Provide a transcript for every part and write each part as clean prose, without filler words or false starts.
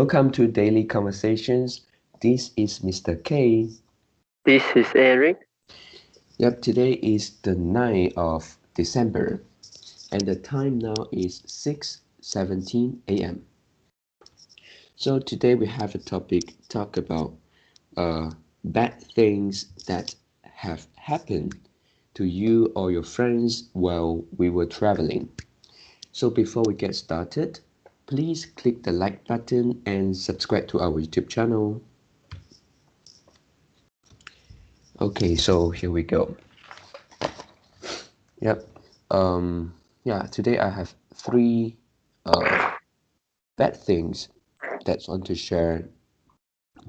Welcome to Daily Conversations. This is Mr. K. This is Eric. Yep, today is the 9th of December and the time now is 6:17 a.m. So today we have a topic talk about bad things that have happened to you or your friends while we were traveling. So before we get started, please click the like button and subscribe to our YouTube channel. Okay, so here we go. Yep. Today I have three bad things that I want to share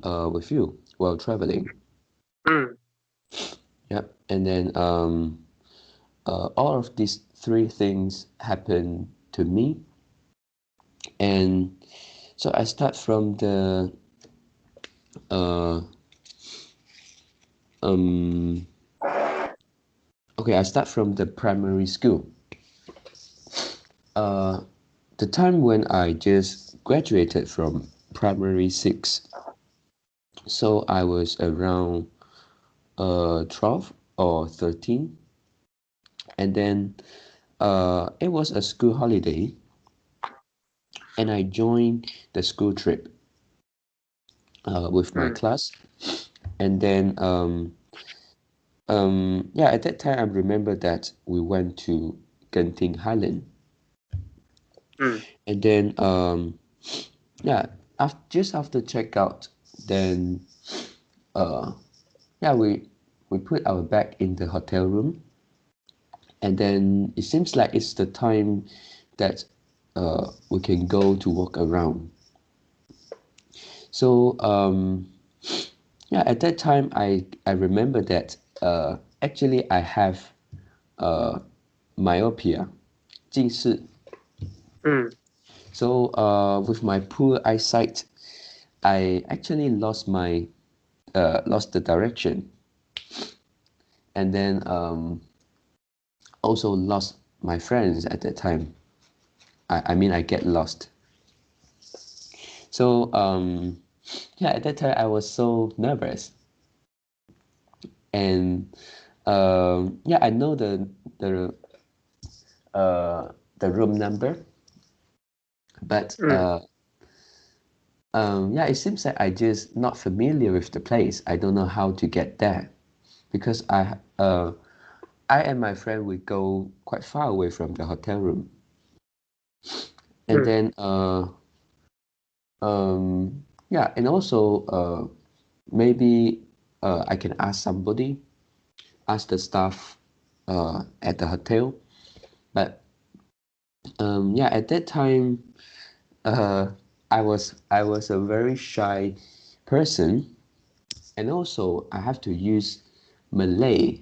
with you while traveling. Mm, Yep. And then all of these three things happen to me. And so I start from the uh um I start from the primary school. Uh the time when I just graduated from primary six. So I was around 12 or 13, and then it was a school holiday, and I joined the school trip with my mm, class. And then at that time I remember that we went to Genting Highland. mm, And then just after checkout, then uh we put our bag in the hotel room, and then it seems like it's the time that we can go to walk around. So at that time I remember that actually I have uh, myopia, 近视. mm, So with my poor eyesight, I actually lost the direction, and then also lost my friends at that time. I mean I get lost. So at that time I was so nervous, and I know the uh, the room number, but mm, it seems like I just not familiar with the place. I don't know how to get there because I and my friend we go quite far away from the hotel room, and mm, then and also maybe I can ask the staff at the hotel, but at that time uh, I was a very shy person, and also I have to use Malay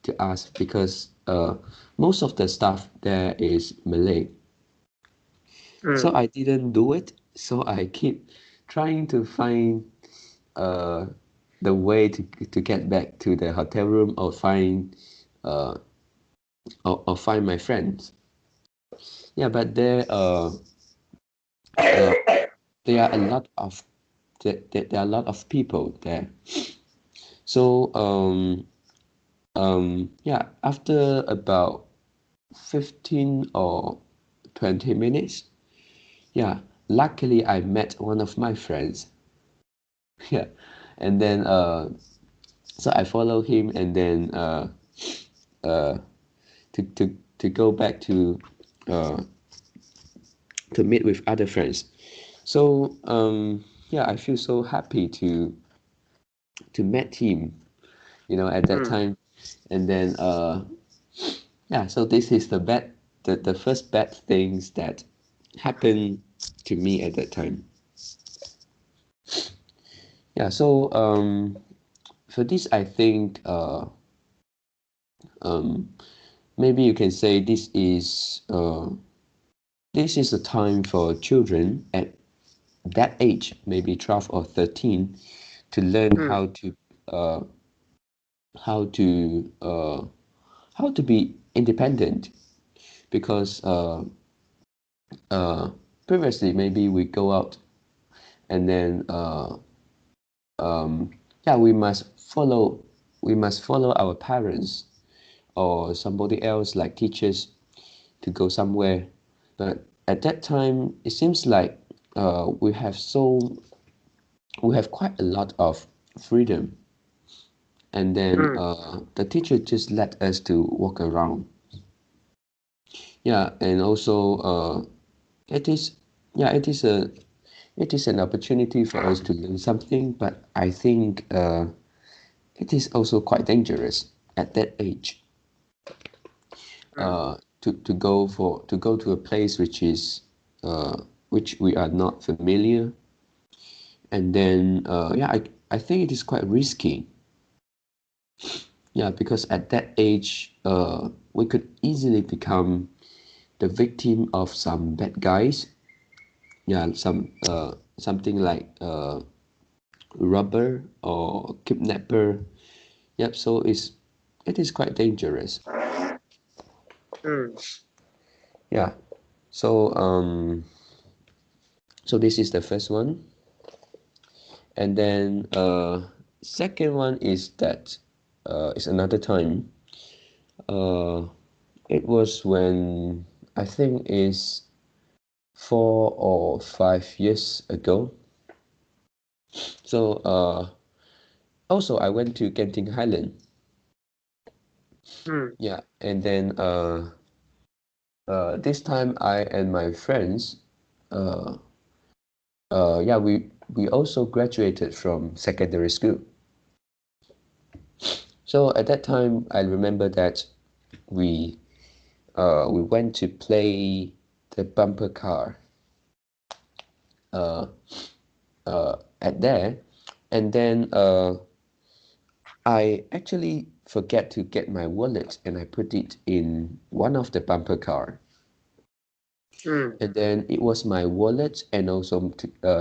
to ask because most of the staff there is Malay. So mm, I didn't do it. So I keep trying to find uh, the way to get back to the hotel room or uh, or find my friends. Yeah, but uh, there are a lot of there are a lot of people there. So after about 15 or 20 minutes, yeah, luckily I met one of my friends. Yeah, and then so I follow him, and then uh to go back uh to meet with other friends. So I feel so happy to meet him, at that mm, time. And then so this is the first bad things that happened to me at that time. Yeah, so for this I think um maybe you can say this is a time for children at that age, maybe 12 or 13, to learn mm, uh how to uh how to be independent, because uh previously maybe we go out and then yeah, we must follow our parents or somebody else like teachers to go somewhere. But at that time, it seems like we have quite a lot of freedom, and then the teacher just let us to walk around. Yeah, and also it is yeah it is an opportunity for us to learn something, but I think it is also quite dangerous at that age to go to a place which we are not familiar, and then yeah, I think it is quite risky. Yeah, because at that age we could easily become the victim of some bad guys. Yeah, something like robber or kidnapper. Yep, so it is quite dangerous. Yeah. So so this is the first one. And then second one is that it's another time. Uh it was when I think is 4 or 5 years ago. So also I went to Genting Highland. Yeah, and then this time I and my friends uh yeah, we also graduated from secondary school. So at that time, I remember that we we went to play the bumper car uh, at there, and then I actually forget to get my wallet, and I put it in one of the bumper car. And then it was my wallet, and also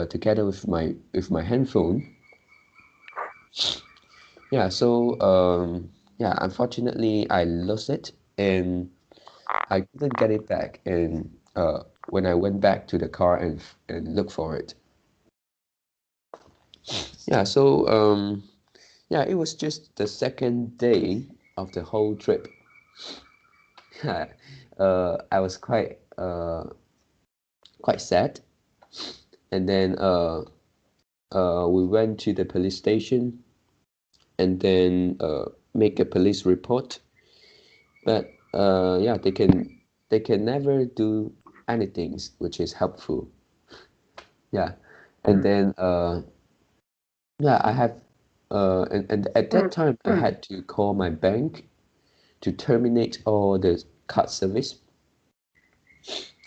together with my handphone. Yeah, so yeah, unfortunately, I lost it, and I couldn't get it back. And when I went back to the car and looked for it, yeah, so yeah, it was just the second day of the whole trip. I was quite sad, and then we went to the police station, and then make a police report. But yeah, they can never do anything which is helpful. Yeah, and then yeah, I have and at that time I had to call my bank to terminate all the card service.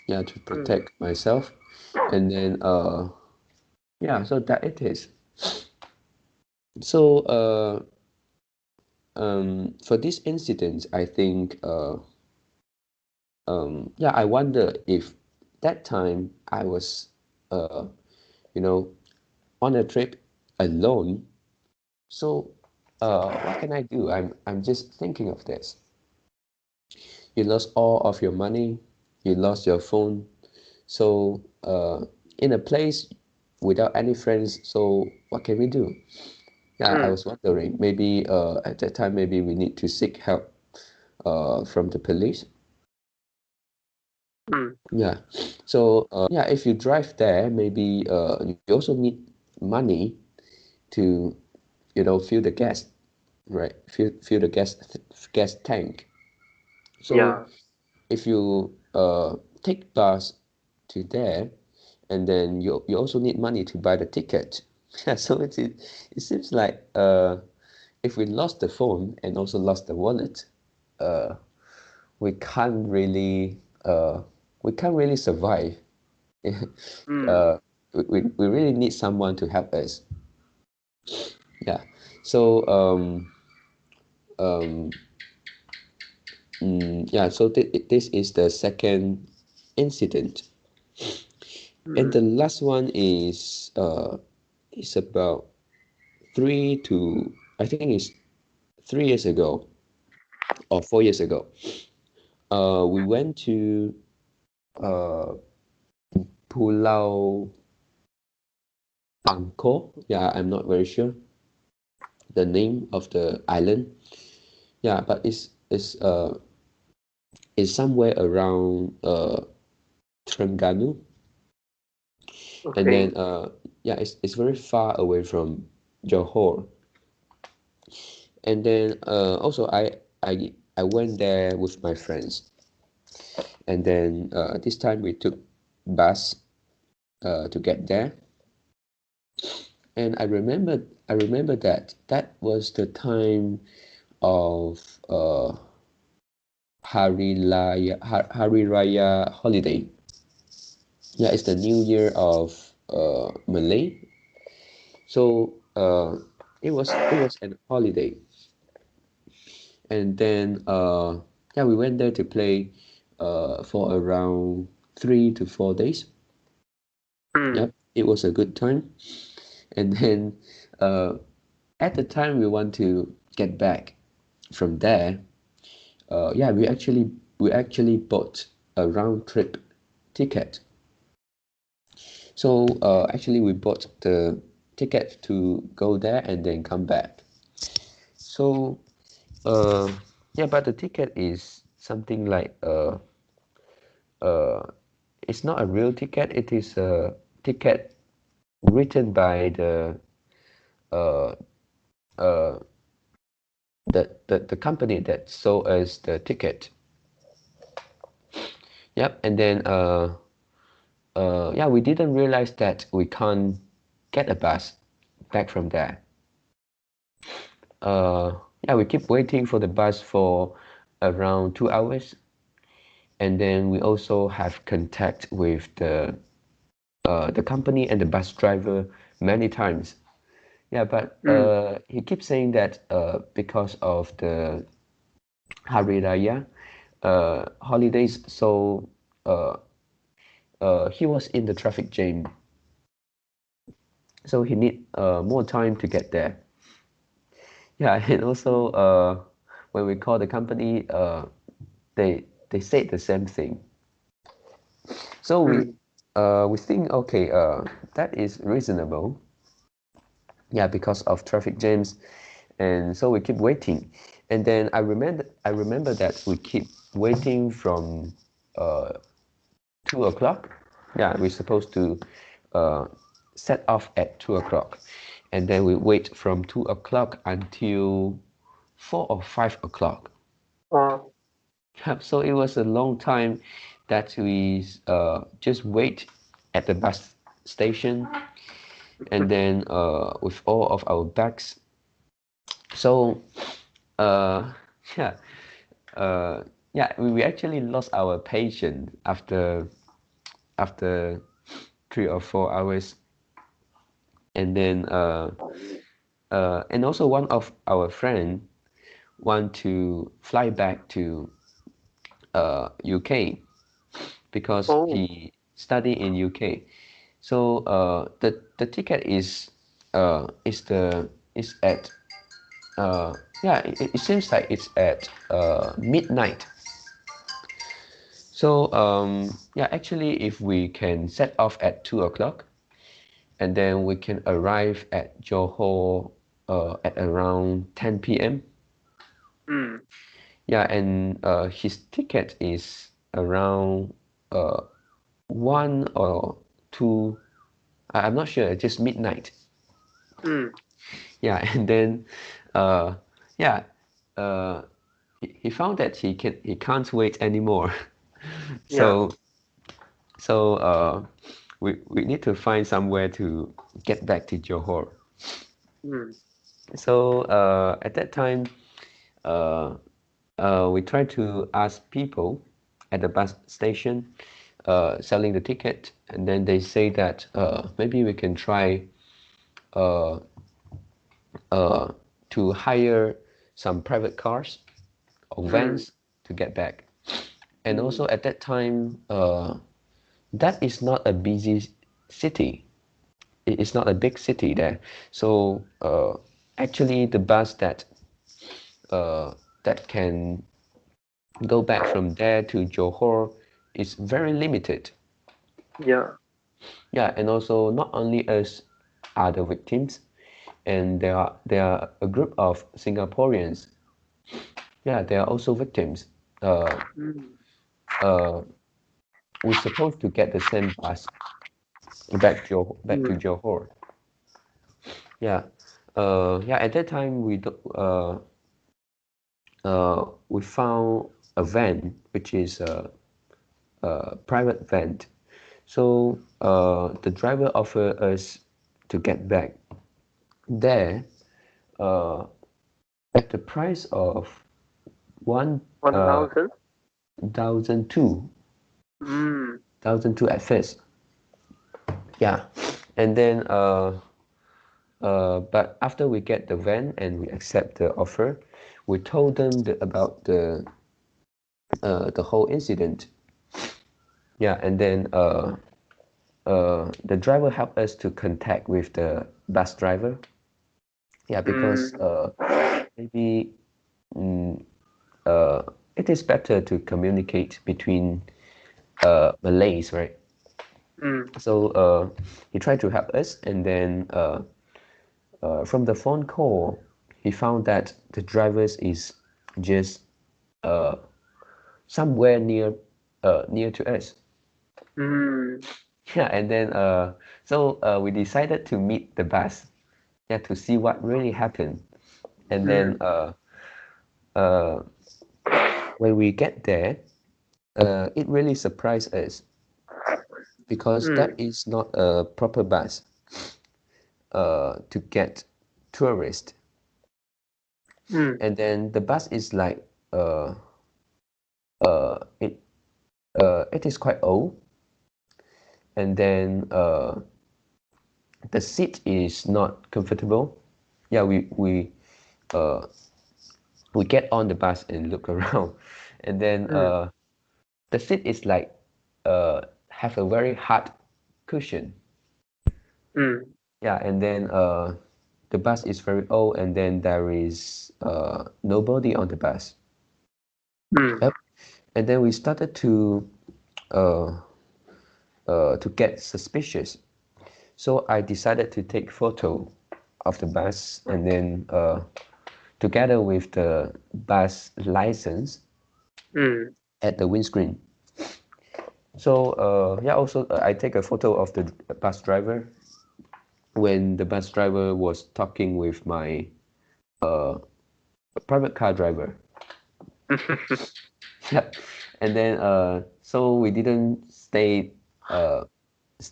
Yeah, to protect myself, and then yeah, so that it is. So for this incident, I think yeah, I wonder if that time I was you know on a trip alone. So what can I do? I'm just thinking of this. You lost all of your money, you lost your phone. So in a place without any friends, so what can we do? Yeah, I was wondering, maybe at that time, maybe we need to seek help from the police. Yeah. So yeah, if you drive there, maybe you also need money to, fill the gas, right? Fill the gas tank. So if you take bus to there, and then you also need money to buy the ticket. Yeah, so it seems like if we lost the phone and also lost the wallet, uh, we can't really uh, we can't really survive. uh, we really need someone to help us. Yeah. So um, yeah. So this is the second incident, and the last one is about three to I think it's 3 years ago or 4 years ago. We went to uh, Pulau Angkor. Yeah, I'm not very sure the name of the island. Yeah, but it's somewhere around Terengganu, and Okay. then yeah, it's very far away from Johor. And then also I went there with my friends, and then this time we took bus to get there. And I remember that that was the time of Hari Raya holiday. Yeah, it's the New Year of Malay. So it was an holiday, and then yeah, we went there to play for around 3 to 4 days. Mm. Yep, it was a good time. And then uh, at the time we want to get back from there, yeah, we actually bought a round trip ticket. So actually we bought the ticket to go there and then come back. So uh, yeah, but the ticket is something like uh, it's not a real ticket. It is a ticket written by uh, uh, the company that sold us the ticket. Yep, and then yeah, we didn't realize that we can't get a bus back from there. Uh, yeah, we keep waiting for the bus for around 2 hours, and then we also have contact with the company and the bus driver many times. Yeah, but Mm. he keeps saying that because of the Hari Raya holidays, so uh, he was in the traffic jam, so he need more time to get there. Yeah, and also when we call the company, they said the same thing. So we Mm. we think okay, that is reasonable. Yeah, because of traffic jams, and so we keep waiting. And then I remember that we keep waiting from uh, 2 o'clock. Yeah, we're supposed to uh, set off at 2 o'clock, and then we wait from 2 o'clock until 4 or 5 o'clock. Oh. So it was a long time that we just wait at the bus station, and then with all of our bags. So uh, yeah, uh, yeah, we actually lost our patience after 3 or 4 hours, and then and also one of our friend want to fly back to UK because Oh. he study in UK. So the ticket is at yeah, it seems like it's at midnight. So yeah, actually if we can set off at 2 o'clock, and then we can arrive at Johor at around 10 p.m. Mm. Yeah, and his ticket is around uh 1 or 2. I'm not sure, just midnight. Mm. Yeah, and then uh yeah, uh he found that he can't wait anymore. Yeah. So we need to find somewhere to get back to Johor. Mm. So at that time uh we try to ask people at the bus station selling the ticket, and then they say that maybe we can try uh, uh, to hire some private cars or Mm. vans to get back. And Mm. also at that time, that is not a busy city. It is not a big city there. So actually, the bus uh, that can go back from there to Johor is very limited. Yeah. Yeah, and also not only us, other victims, and there are a group of Singaporeans. Yeah, they are also victims. Mm. We're supposed to get the same bus back to Mm. Johor. Yeah. Yeah. At that time, we found a van, which is a private van. So the driver offered us to get back there uh, at the price of one 1,000. 1,002, Mm. 1,002 at first. Yeah, and then but after we get the van and we accept the offer, we told them about the whole incident. Yeah, and then the driver helped us to contact with the bus driver. Yeah, because Mm. maybe mm, uh, it is better to communicate between Malays, right? Mm. So he tried to help us, and then from the phone call, he found that the drivers is just somewhere near to us. Mm. Yeah, and then so we decided to meet the bus, yeah, to see what really happened. And then Mm. uh, when we get there, it really surprised us because that Mm. is not a proper bus to get tourists. Mm. And then the bus is like uh, uh, it it is quite old, and then the seat is not comfortable. Yeah, uh, we get on the bus and look around, and then Mm. the seat is like have a very hard cushion. Mm. Yeah, and then the bus is very old, and then there is nobody on the bus. Mm. Yep. And then we started uh, to get suspicious. So I decided to take photo of the bus, and then together with the bus license Mm. at the windscreen. So yeah, also I take a photo of the bus driver when the bus driver was talking with my uh, private car driver. Yeah, and then so we didn't stay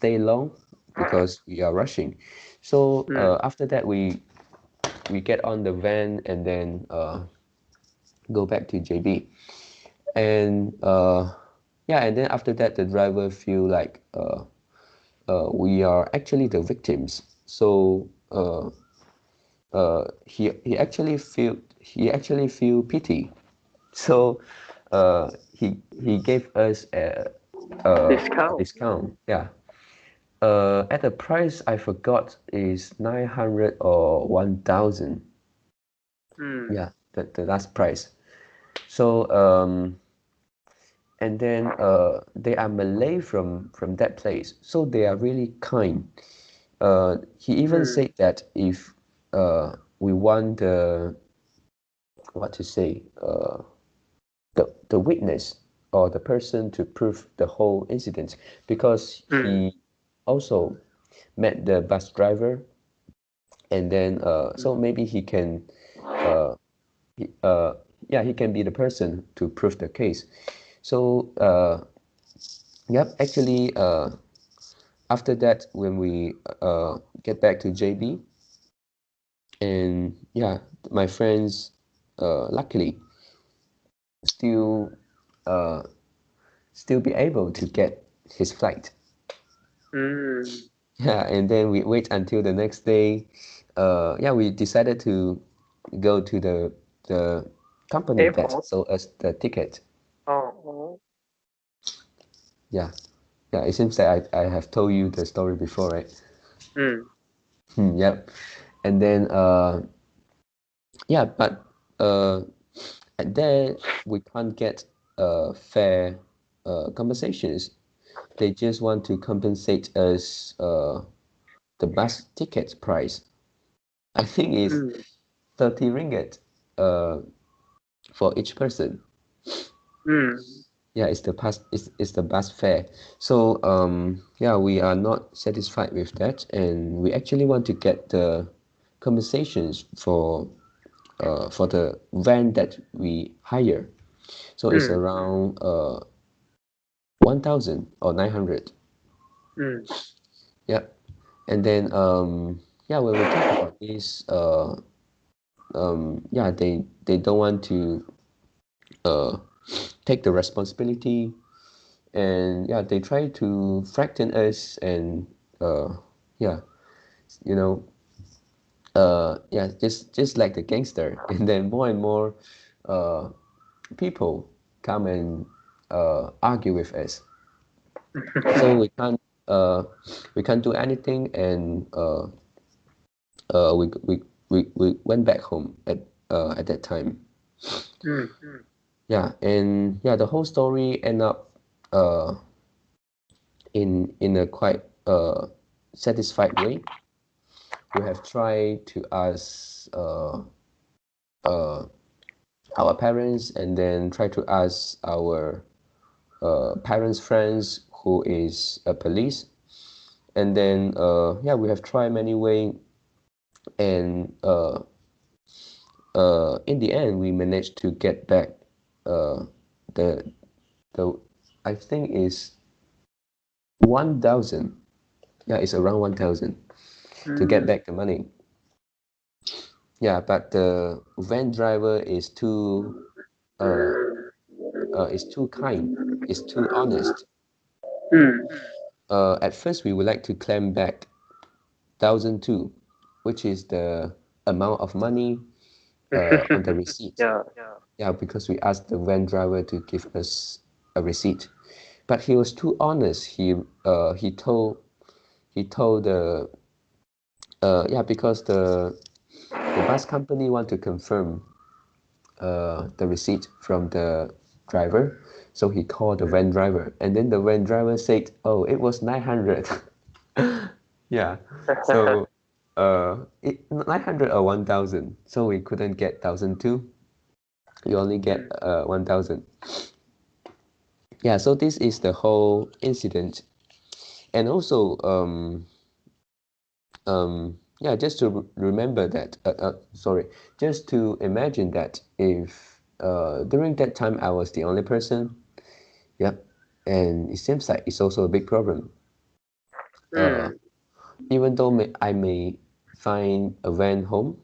long because we are rushing. So Mm. after that we get on the van and then go back to JB. And yeah, and then after that the driver feel like we are actually the victims. So he actually feel pity. So he gave us a Discount. discount. Yeah. At the price I forgot is 900 or 1,000. Mm. Yeah, the last price. So and then they are Malay from that place, so they are really kind. He even Mm. said that if we want the what to say the witness or the person to prove the whole incident, because Mm. he also met the bus driver, and then so maybe he can uh, he, yeah, he can be the person to prove the case. So yep, actually after that when we get back to JB, and yeah, my friends luckily still uh, still be able to get his flight. Mm. Yeah, and then we wait until the next day. Yeah, we decided to go to the company that Airport. sold us the ticket. Oh. Yeah, yeah. It seems that I have told you the story before, right? Mm. Yep. And then yeah, but at there we can't get fair compensations. They just want to compensate us the bus ticket price, I think is 30 ringgit for each person. Yeah, it's the bus fare. So yeah, we are not satisfied with that, and we actually want to get the compensations for the van that we hire. So it's around 1,000 or 900. Yeah, and then yeah, when we talk about this, yeah, they don't want to take the responsibility, and yeah, they try to frighten us, and yeah, you know, yeah, just like the gangster, and then more and more people come and argue with us. So we can't do anything, and we went back home at that time. Yeah, and yeah, the whole story end up in a quite satisfied way. We have tried to ask our parents, and then try to ask our parents' friends who is a police, and then yeah, we have tried many way, and in the end we managed to get back the the I think is 1,000. Yeah, it's around 1,000 to get back the money. Yeah, but the van driver is too kind, is too honest. At first we would like to claim back 1,002, which is the amount of money on the receipt. Yeah. Yeah, because we asked the van driver to give us a receipt, but he was too honest. He told the yeah, because the bus company want to confirm the receipt from the driver, so he called the van driver, and then the van driver said, "Oh, it was 900." Yeah, so 900 or 1,000, so we couldn't get 1,002. We only get 1,000. Yeah, so this is the whole incident, and also yeah, just to remember that sorry, just to imagine that if during that time I was the only person. Yep, and it seems like it's also a big problem. Even though I may find a van home,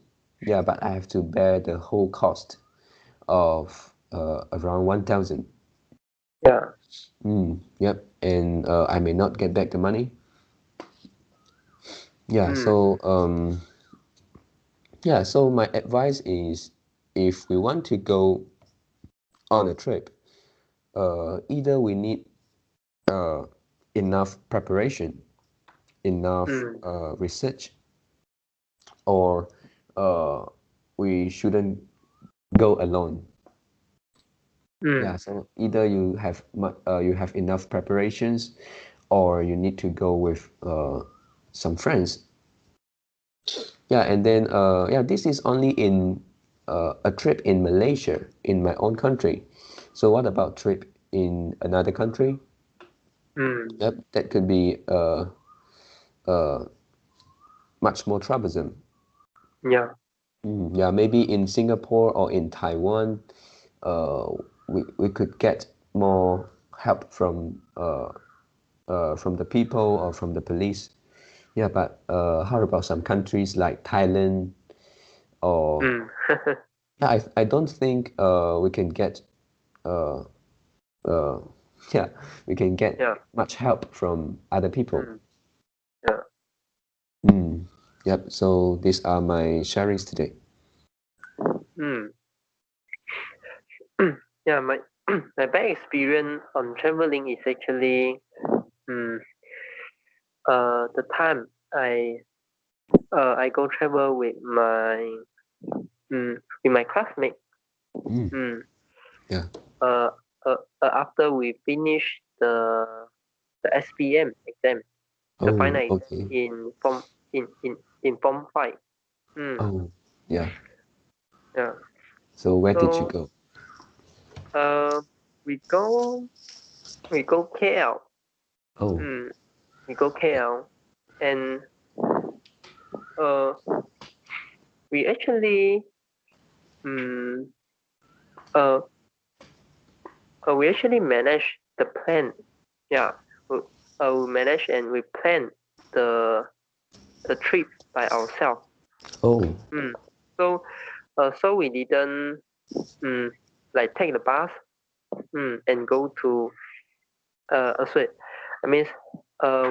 yeah, but I have to bear the whole cost of around 1,000. Yeah. Yep, and I may not get back the money. Yeah, so yeah, so my advice is, if we want to go on a trip, either we need enough preparation, enough research, or we shouldn't go alone. Yeah, so either you have enough preparations, or you need to go with some friends. Yeah, and then yeah, this is only in a trip in Malaysia, in my own country. So what about trip in another country? Yep, that could be much more troublesome. Yeah. Yeah, maybe in Singapore or in Taiwan, we could get more help from the people or from the police. Yeah, but how about some countries like Thailand, or yeah, I don't think we can get uh, uh, yeah, we can get Yeah. much help from other people. Yeah. Yep, so these are my sharings today. Yeah, my my bad experience on traveling is actually the time I go travel with my classmate. Yeah. After we finish the SPM exam, the Oh, final okay. in Yeah. Yeah. So where did you So go? we go KL. Oh. We go KL, and uh, we actually um, uh, we actually manage the plan. Yeah, we manage and we plan the trip by ourselves. Oh. Mm. So so we didn't like take the bus and go to sorry, I mean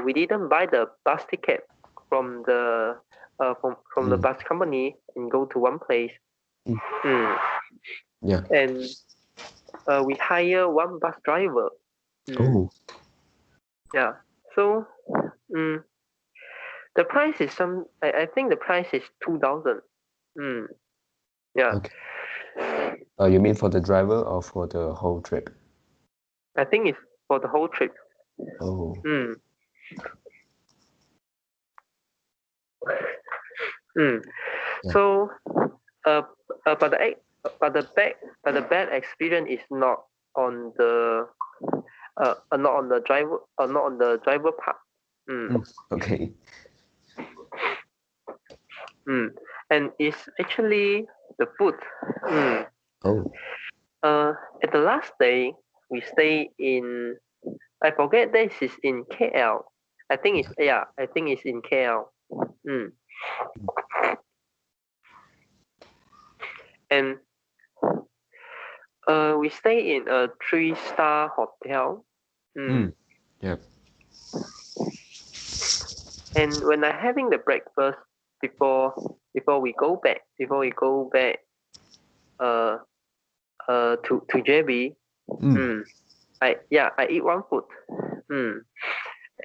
we didn't buy the bus ticket from the from the Mm. bus company and go to one place. Mm. Mm. Yeah. And we hire one bus driver. Oh. Yeah. So mm, the price is I think the price is 2,000. Yeah. Okay. You mean for the driver or for the whole trip? I think it's for the whole trip. Oh. Mm. Mm. Yeah. So uh, but the bad experience is not on the not on the driver not on the driver part. Okay. And it's actually the food. Mm. Oh. At the last day we stay in, I forget this is in KL. I think it's, yeah, I think it's in KL. Mm. And we stay in a 3-star hotel. Yeah. And when I having the breakfast before we go back uh to JB, I eat one food.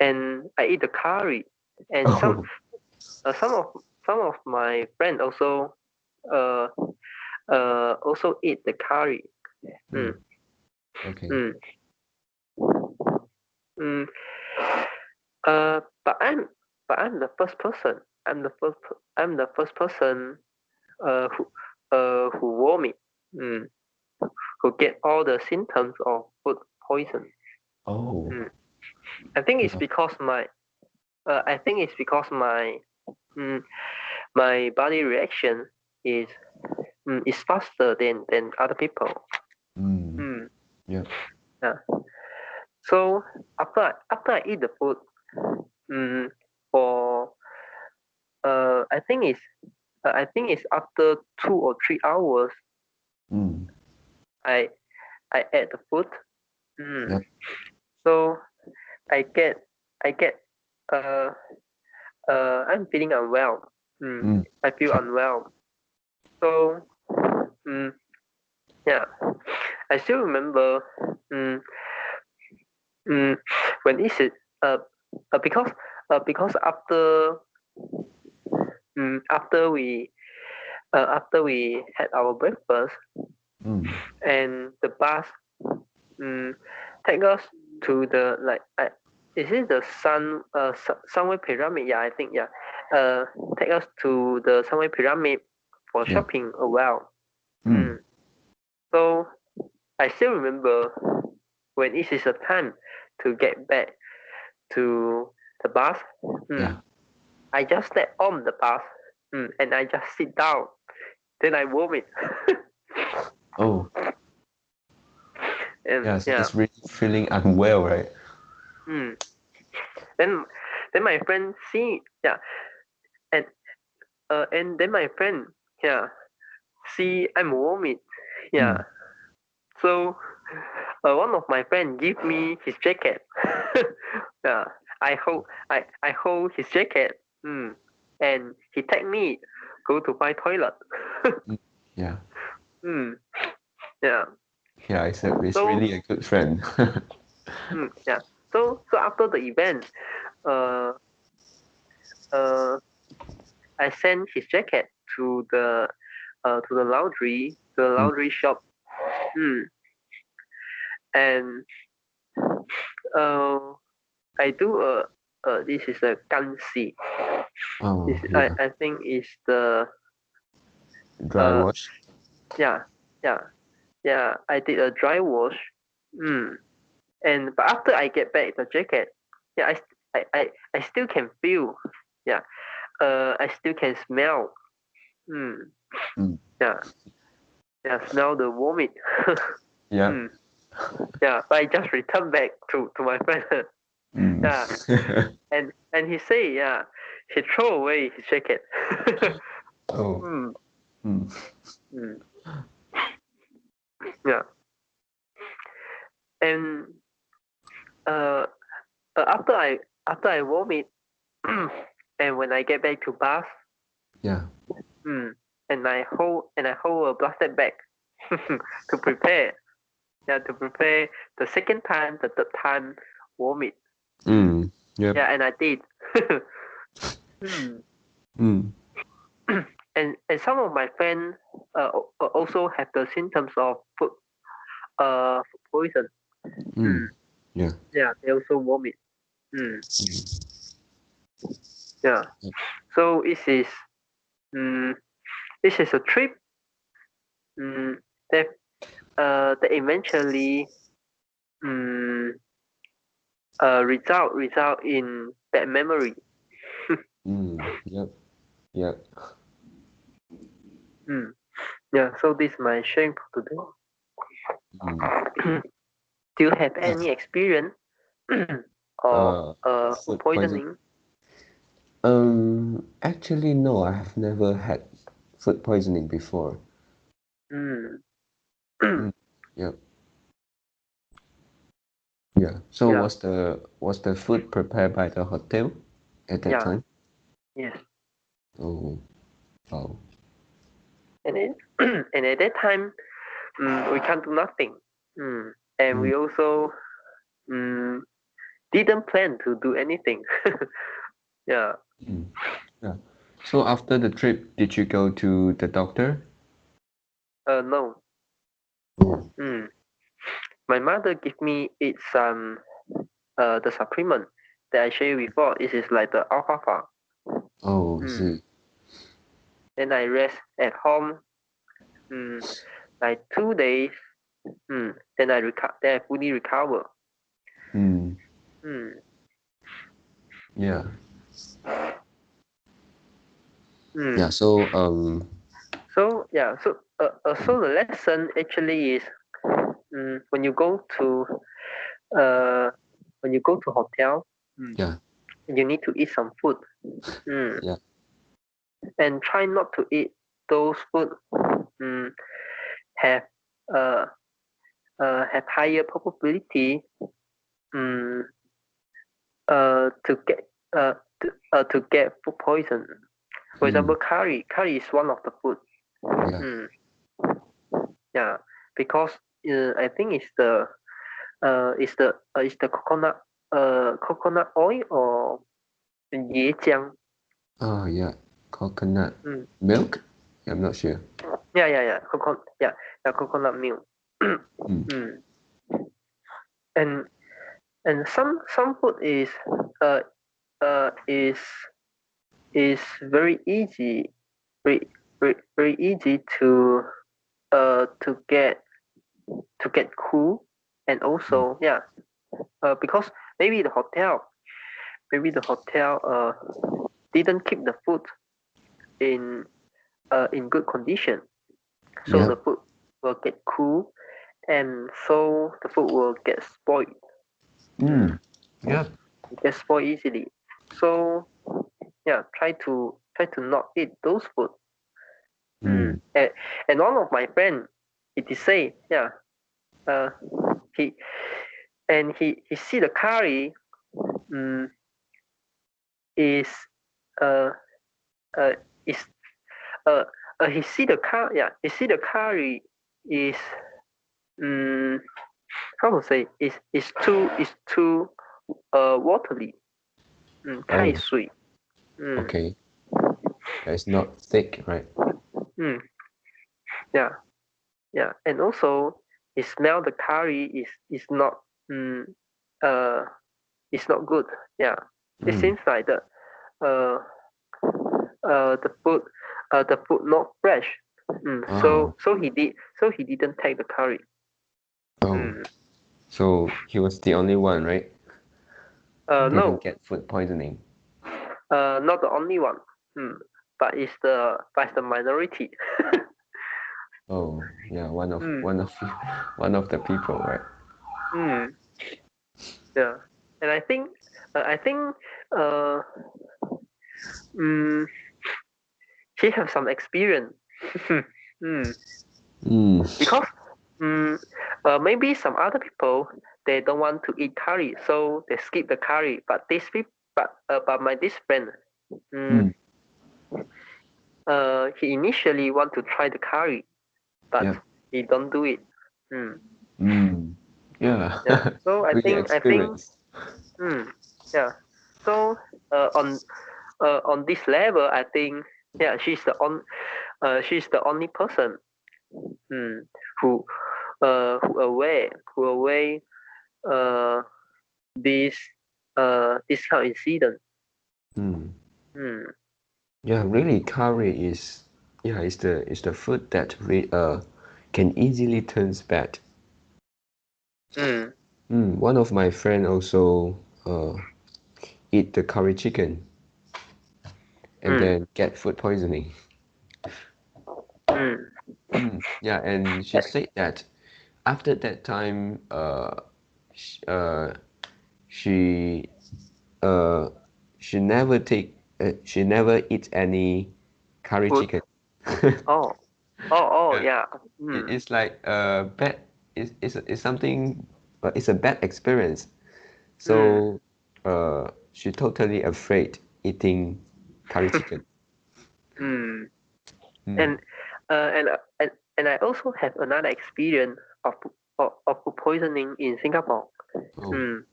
And I eat the curry, and Oh. some of my friends uh also eat the curry. Mm. Okay. Mm. Mm. Uh, but I'm I'm the first person. I'm the first person uh who who vomit. Mm. Who get all the symptoms of food poison. Oh. Mm. I think it's Yeah. because my I think it's because mm, my body reaction is is faster than other people. Mm. Yeah. Yeah. So after I eat the food, mm, for I think it's after 2 or 3 hours Mm. I ate the food. Yeah. So I get I get uh I'm feeling unwell. I feel Yeah. unwell. So mm, yeah, I still remember mm, mm, when is it because after after we had our breakfast and the bus mm, take us to the like is it the Sunway Pyramid? Yeah, I think, yeah. Take us to the Sunway Pyramid for Yeah. shopping a while. So I still remember when it is a time to get back to the bus. Yeah. I just step on the bus and I just sit down. Then I vomit. Oh. And Yeah. So yeah. it's really feeling unwell, right? Mm. Then my friend see, yeah, and then my friend, yeah, see I'm vomit. Yeah. So one of my friend give me his jacket. Yeah. I hold his jacket. And he take me go to my toilet. Yeah. Yeah. Yeah. It's So really a good friend. yeah. So after the event, uh uh I sent his jacket to the laundry shop. Mm. And uh I do this is a gansi. Oh. This Yeah. I think is the Dry wash. Yeah, yeah, yeah. I did a dry wash. But after I get back the jacket, yeah, I still can feel. Yeah, I still can smell. Mm. Yeah, yeah, smell the vomit. Yeah. mm, yeah, but I just returned back to my friend. Yeah, and he say, yeah, he throw away his jacket. Oh. mm, Mm. mm, yeah, and uh, after I vomit, and when I get back to bus, Yeah. mm, and I hold a plastic bag to prepare. Yeah, to prepare the second time, the third time vomit. Yep. Yeah, and I did. Hmm. Mm. And some of my friends also have the symptoms of food poison. Mm. Hmm. Yeah. Yeah, they also vomit. Hmm. Mm. Yeah. Yep. So um, this is a trip um, that that eventually um, result in bad memory. Yep. Yep. Hmm. Yeah. So this is my shame for today. Mm. Do you have Yeah. any experience of food Food poison. poisoning? Actually, no, I have never had food poisoning before. Mm. Mm. Yep. Yeah. So Yeah, was the food prepared by the hotel at that yeah, time? yes. Oh, wow. And it, and at that time, we can't do nothing. And Mm. we also mm, didn't plan to do anything. Yeah. Mm. Yeah. So after the trip, did you go to the doctor? No. Oh. Mm. My mother gave me it some the supplement that I shared before. It is like the alfalfa. Oh, I Mm. see. Then I rest at home. Mm. Like 2 days. Then Then I fully recover. Mm. Mm. Yeah. Mm. Yeah. So So yeah, so the lesson actually is when you go to uh, hotel, mm, yeah. you need to eat some food, mm, Yeah. and try not to eat those food mm, have uh, have higher probability mm, to get uh, to get food poison. For Mm. example, curry is one of the food. Yeah. Mm, yeah, because I think it's the coconut oil or 椰浆. Oh, yeah. Coconut Mm. milk? I'm not sure. Yeah. Coconut milk. Mm. mm. And some food uh uh is is very easy, very easy to get cool, and Mm. also yeah, because maybe the hotel didn't keep the food in in good condition, so Yeah. the food will get cool, and so the food will get spoiled. Mm. Yeah. It gets spoiled easily. So yeah, try to not eat those food. Mm. And one of my friend, he did say, yeah, uh, he he see the curry um, is uh uh is uh, he see the curry is um how to say is too watery. 太 Oh, 水. Mm, okay. Yeah, it's not thick, right? mm, yeah, yeah, and also it smell the curry mm, uh is not good. Yeah, it Mm. seems like uh the food not fresh. Oh. So he didn't take the curry. Oh. So he was the only one, right? No, Didn't get food poisoning. not the only one. But it's the minority. Oh, yeah, one of Mm, one of the people, right? mm, yeah, and I think uh, mm, he have some experience. mm, Mm. because maybe some other people they don't want to eat curry, so they skip the curry. But this friend, mm, Mm. he initially want to try the curry, but Yep. he don't do it. Mm, Mm. Yeah. yeah. So Really experienced. mm, yeah. So on this level, I think yeah, she's the only person mm, who who aware uh this this kind of incident. Mm. Mm, Yeah, really, curry is yeah, is the food that can easily turns bad. mm, One of my friend also eat the curry chicken and mm, then get food poisoning. mm, Yeah, and she said that after that time, sh she uh, she never she never eat any curry food. chicken. Oh, oh, Yeah, yeah. it's like bad. It's something. It's a bad experience. Mm, So she totally afraid eating curry chicken. mm. Mm. And and I also have another experience of food poisoning in Singapore. Oh. Mm.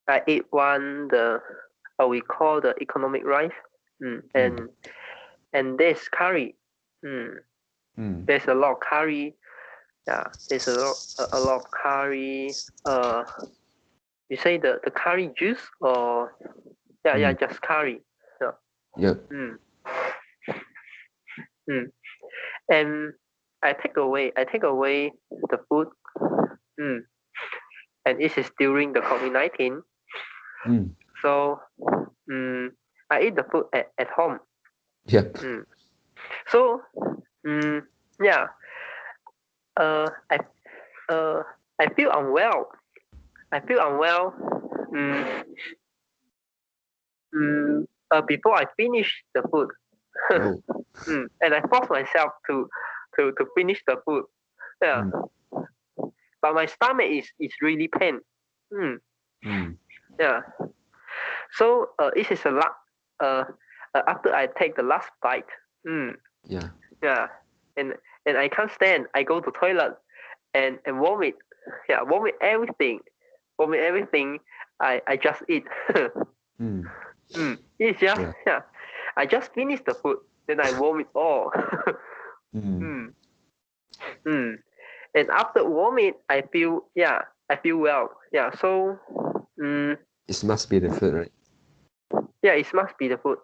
I ate one the we call the economic rice. Mm. And there's curry. Mm. Mm. There's a lot of curry. Yeah, there's a lot of curry. You say the curry juice or yeah, Mm. just curry. Yeah. Yep. Mm. Mm. And I take away the food. Mm. And it is during the COVID-19. Mm. So I eat the food at home. Yep. Mm. So mm, yeah, uh, I uh, I feel unwell. I feel unwell. Mm, Before I finish the food, Oh. and I force myself to finish the food. Yeah, Mm. but my stomach is really pain. Mm, Mm. yeah. So it is a lot. Uh, After I take the last bite. Mm, Yeah. yeah, and I can't stand. I go to toilet and vomit. Yeah, vomit everything. I just eat. Mm. It's just Yeah. yeah. I just finished the food, then I vomit all. Mm. mm, mm. And after vomit, I feel well. Yeah, so It must be the food, right? yeah, it must be the food.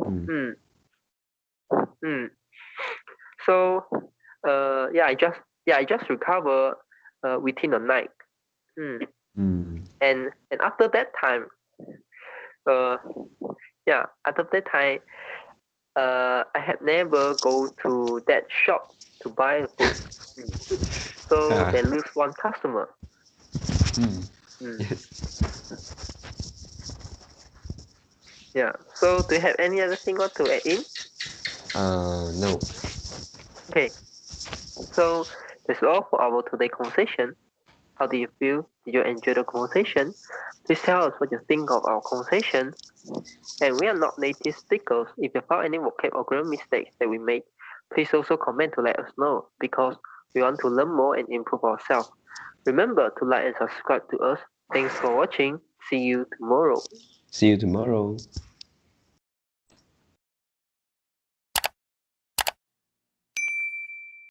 Mm. Mm, mm. So I just recover within a night. Mm. Mm. And after that time, uh, after that time, I have never go to that shop to buy food. Mm. So Yeah. they lose one customer. Mm. Mm. Yes. Yeah. So do you have any other thing want to add in? No. Okay. So that's all for our today conversation. How do you feel? Did you enjoy the conversation? Please tell us what you think of our conversation. And we are not native speakers. If you found any vocab or grammar mistakes that we made, please also comment to let us know because we want to learn more and improve ourselves. Remember to like and subscribe to us. Thanks for watching. See you tomorrow. See you tomorrow.